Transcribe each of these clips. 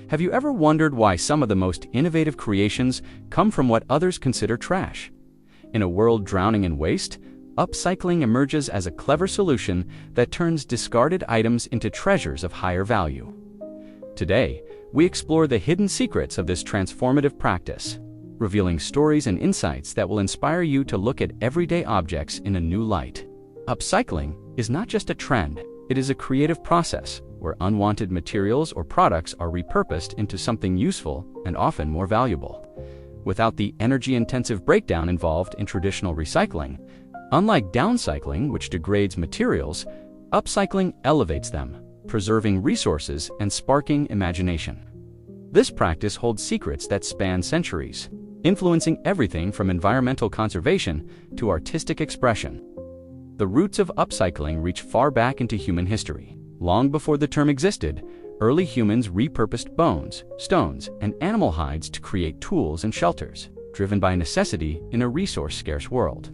Have you ever wondered why some of the most innovative creations come from what others consider trash? In a world drowning in waste, upcycling emerges as a clever solution that turns discarded items into treasures of higher value. Today, we explore the hidden secrets of this transformative practice, revealing stories and insights that will inspire you to look at everyday objects in a new light. Upcycling is not just a trend, it is a creative process where unwanted materials or products are repurposed into something useful and often more valuable. Without the energy-intensive breakdown involved in traditional recycling, unlike downcycling, which degrades materials, upcycling elevates them, preserving resources and sparking imagination. This practice holds secrets that span centuries, influencing everything from environmental conservation to artistic expression. The roots of upcycling reach far back into human history. Long before the term existed, early humans repurposed bones, stones, and animal hides to create tools and shelters, driven by necessity in a resource-scarce world.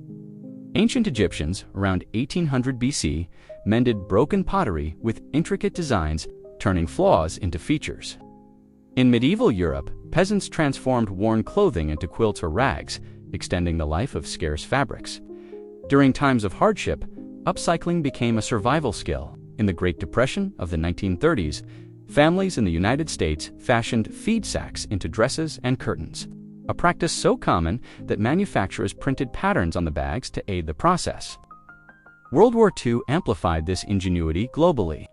Ancient Egyptians, around 1800 BC, mended broken pottery with intricate designs, turning flaws into features. In medieval Europe, peasants transformed worn clothing into quilts or rags, extending the life of scarce fabrics. During times of hardship, upcycling became a survival skill. In the Great Depression of the 1930s, families in the United States fashioned feed sacks into dresses and curtains, a practice so common that manufacturers printed patterns on the bags to aid the process. World War II amplified this ingenuity globally,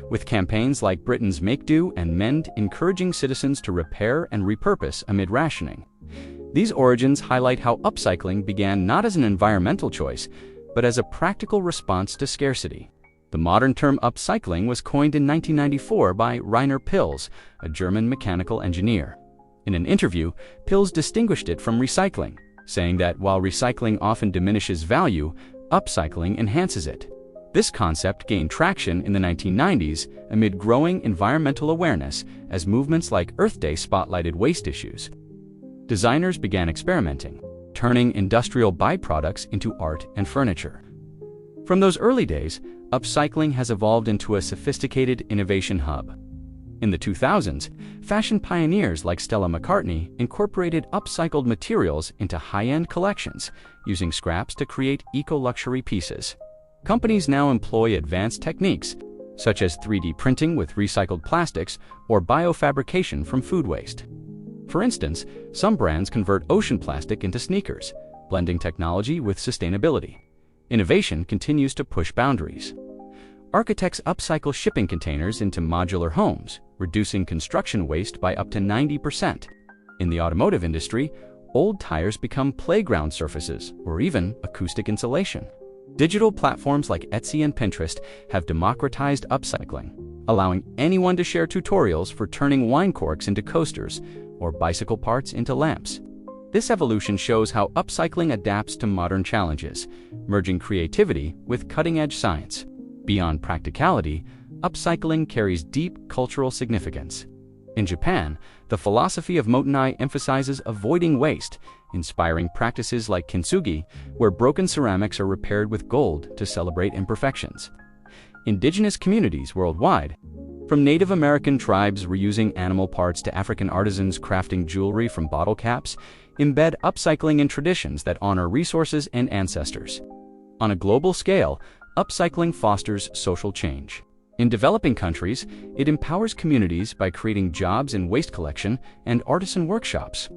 with campaigns like Britain's Make Do and Mend encouraging citizens to repair and repurpose amid rationing. These origins highlight how upcycling began not as an environmental choice, but as a practical response to scarcity. The modern term upcycling was coined in 1994 by Rainer Pilz, a German mechanical engineer. In an interview, Pilz distinguished it from recycling, saying that while recycling often diminishes value, upcycling enhances it. This concept gained traction in the 1990s amid growing environmental awareness as movements like Earth Day spotlighted waste issues. Designers began experimenting, turning industrial byproducts into art and furniture. From those early days, upcycling has evolved into a sophisticated innovation hub. In the 2000s, fashion pioneers like Stella McCartney incorporated upcycled materials into high-end collections, using scraps to create eco-luxury pieces. Companies now employ advanced techniques, such as 3D printing with recycled plastics or biofabrication from food waste. For instance, some brands convert ocean plastic into sneakers, blending technology with sustainability. Innovation continues to push boundaries. Architects upcycle shipping containers into modular homes, reducing construction waste by up to 90%. In the automotive industry, old tires become playground surfaces or even acoustic insulation. Digital platforms like Etsy and Pinterest have democratized upcycling, allowing anyone to share tutorials for turning wine corks into coasters or bicycle parts into lamps. This evolution shows how upcycling adapts to modern challenges, merging creativity with cutting-edge science. Beyond practicality, upcycling carries deep cultural significance. In Japan, the philosophy of Motenai emphasizes avoiding waste, inspiring practices like kintsugi, where broken ceramics are repaired with gold to celebrate imperfections. Indigenous communities worldwide, from Native American tribes reusing animal parts to African artisans crafting jewelry from bottle caps, embed upcycling in traditions that honor resources and ancestors. On a global scale, upcycling fosters social change. In developing countries, it empowers communities by creating jobs in waste collection and artisan workshops.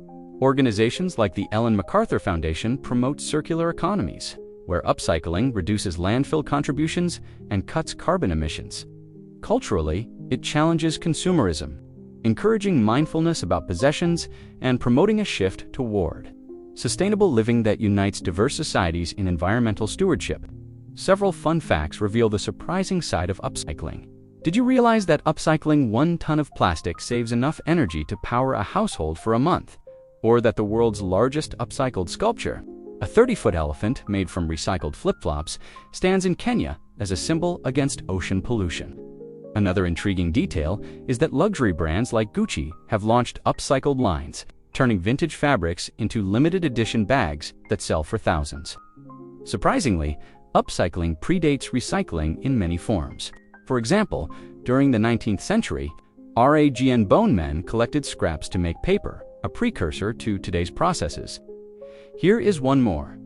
Organizations like the Ellen MacArthur Foundation promote circular economies, where upcycling reduces landfill contributions and cuts carbon emissions. Culturally, it challenges consumerism, encouraging mindfulness about possessions and promoting a shift toward sustainable living that unites diverse societies in environmental stewardship. Several fun facts reveal the surprising side of upcycling. Did you realize that upcycling 1 ton of plastic saves enough energy to power a household for a month? Or that the world's largest upcycled sculpture, a 30-foot elephant made from recycled flip-flops, stands in Kenya as a symbol against ocean pollution? Another intriguing detail is that luxury brands like Gucci have launched upcycled lines, turning vintage fabrics into limited edition bags that sell for thousands. Surprisingly, upcycling predates recycling in many forms. For example, during the 19th century, RAG and bone men collected scraps to make paper, a precursor to today's processes. Here is one more.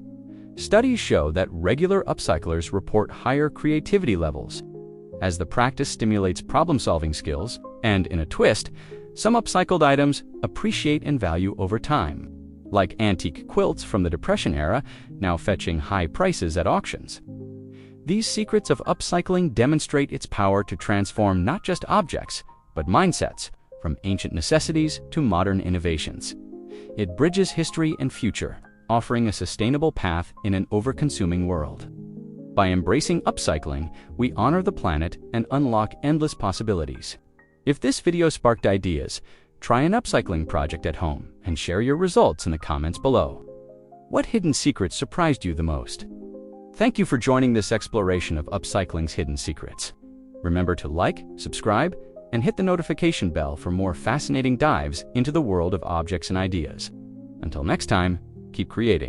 Studies show that regular upcyclers report higher creativity levels, as the practice stimulates problem-solving skills, and in a twist, some upcycled items appreciate in value over time, like antique quilts from the Depression era, now fetching high prices at auctions. These secrets of upcycling demonstrate its power to transform not just objects, but mindsets, from ancient necessities to modern innovations. It bridges history and future, offering a sustainable path in an over-consuming world. By embracing upcycling, we honor the planet and unlock endless possibilities. If this video sparked ideas, try an upcycling project at home and share your results in the comments below. What hidden secrets surprised you the most? Thank you for joining this exploration of upcycling's hidden secrets. Remember to like, subscribe, and hit the notification bell for more fascinating dives into the world of objects and ideas. Until next time, keep creating.